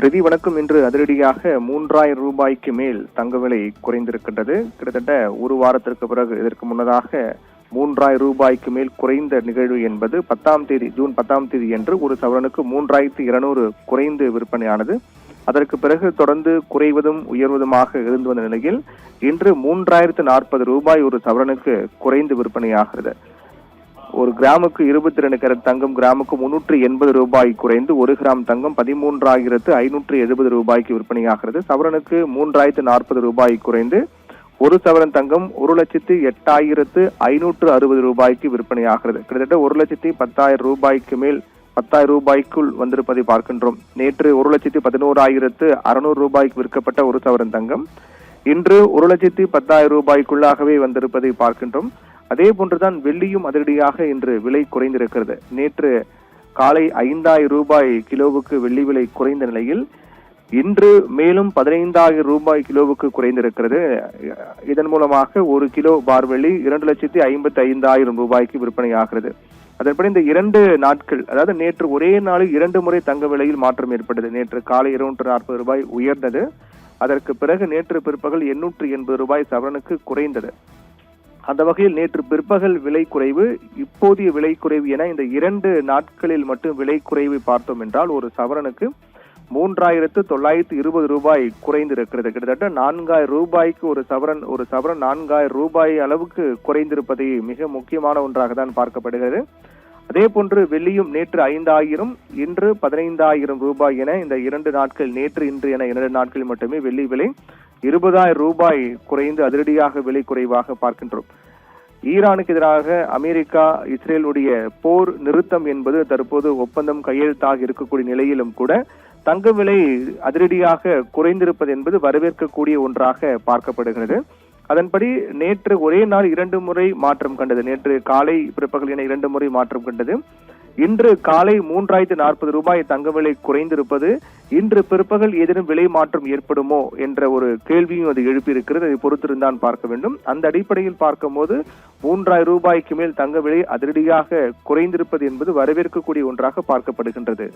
ரிதி வணக்கம். இன்று அதிரடியாக 3000 ரூபாய்க்கு மேல் தங்க விலை குறைந்திருக்கின்றது. கிட்டத்தட்ட ஒரு வாரத்திற்கு பிறகு இதற்கு முன்னதாக 3000 ரூபாய்க்கு மேல் குறைந்த நிகழ்வு என்பது ஜூன் 10ஆம் தேதி என்று ஒரு சவரனுக்கு 3200 குறைந்து விற்பனையானது. அதற்கு பிறகு தொடர்ந்து குறைவதும் உயர்வதுமாக இருந்து வந்த நிலையில் இன்று 3040 ரூபாய் ஒரு சவரனுக்கு குறைந்து விற்பனையாகிறது. ஒரு கிராமுக்கு 22 கேரட் தங்கம் கிராமுக்கு 380 ரூபாய் குறைந்து 1 கிராம் தங்கம் 13,570 ரூபாய்க்கு விற்பனையாகிறது. சவரனுக்கு 3040 ரூபாய் குறைந்து ஒரு சவரன் தங்கம் 1,08,560 ரூபாய்க்கு விற்பனையாகிறது. கிட்டத்தட்ட 1,10,000 ரூபாய்க்கு மேல் 10,000 ரூபாய்க்குள் வந்திருப்பதை பார்க்கின்றோம். நேற்று 1,11,600 ரூபாய்க்கு விற்கப்பட்ட ஒரு சவரன் தங்கம் இன்று 1,10,000 ரூபாய்க்குள்ளாகவே வந்திருப்பதை பார்க்கின்றோம். அதே போன்றுதான் வெள்ளியும் அதிரடியாக இன்று விலை குறைந்திருக்கிறது. நேற்று காலை 5,000 ரூபாய் கிலோவுக்கு வெள்ளி விலை குறைந்த நிலையில் இன்று மேலும் 15,000 ரூபாய் கிலோவுக்கு குறைந்திருக்கிறது. இதன் மூலமாக ஒரு கிலோ பார் வெள்ளி 2,55,000 ரூபாய்க்கு விற்பனையாகிறது. அதன்படி இந்த 2 நாட்கள், அதாவது நேற்று ஒரே நாளில் 2 முறை தங்க விலையில் மாற்றம் ஏற்பட்டது. நேற்று காலை 240 ரூபாய் உயர்ந்தது. அதற்கு பிறகு நேற்று பிற்பகல் 880 ரூபாய் சவரனுக்கு குறைந்தது. அந்த வகையில் நேற்று பிற்பகல் விலை குறைவு, இப்போதைய விலை குறைவு என இந்த 2 நாட்களில் மட்டும் விலை குறைவை பார்த்தோம் என்றால் ஒரு சவரனுக்கு 3,920 ரூபாய் குறைந்திருக்கிறது. கிட்டத்தட்ட 4,000 ரூபாய்க்கு ஒரு சவரன் 4,000 ரூபாய் அளவுக்கு குறைந்திருப்பதை மிக முக்கியமான ஒன்றாக தான் பார்க்கப்படுகிறது. அதே போன்று வெள்ளியும் நேற்று 5,000 இன்று 15,000 ரூபாய் என இந்த 2 நாட்கள், நேற்று இன்று என 2 நாட்களில் மட்டுமே வெள்ளி விலை 20,000 ரூபாய் குறைந்து அதிரடியாக விலை குறைவாக பார்க்கின்றோம். ஈரானுக்கு எதிராக அமெரிக்கா இஸ்ரேலுடைய போர் நிறுத்தம் என்பது தற்போது ஒப்பந்தம் கையெழுத்தாக இருக்கக்கூடிய நிலையிலும் கூட தங்க விலை அதிரடியாக குறைந்திருப்பது என்பது வரவேற்கக்கூடிய ஒன்றாக பார்க்கப்படுகிறது. அதன்படி நேற்று ஒரே நாள் 2 முறை மாற்றம் கண்டது. நேற்று காலை பிற்பகல் என 2 முறை மாற்றம் கண்டது. இன்று காலை 3,040 ரூபாய் தங்க விலை குறைந்திருப்பது இன்று பிற்பகல் ஏதேனும் விலை மாற்றம் ஏற்படுமோ என்ற ஒரு கேள்வியும் அது எழுப்பியிருக்கிறது. அதை பொறுத்திருந்தான் பார்க்க வேண்டும். அந்த அடிப்படையில் பார்க்கும்போது 3,000 ரூபாய்க்கு மேல் தங்க விலை அதிரடியாக குறைந்திருப்பது என்பது வரவேற்கக்கூடிய ஒன்றாக பார்க்கப்படுகின்றது.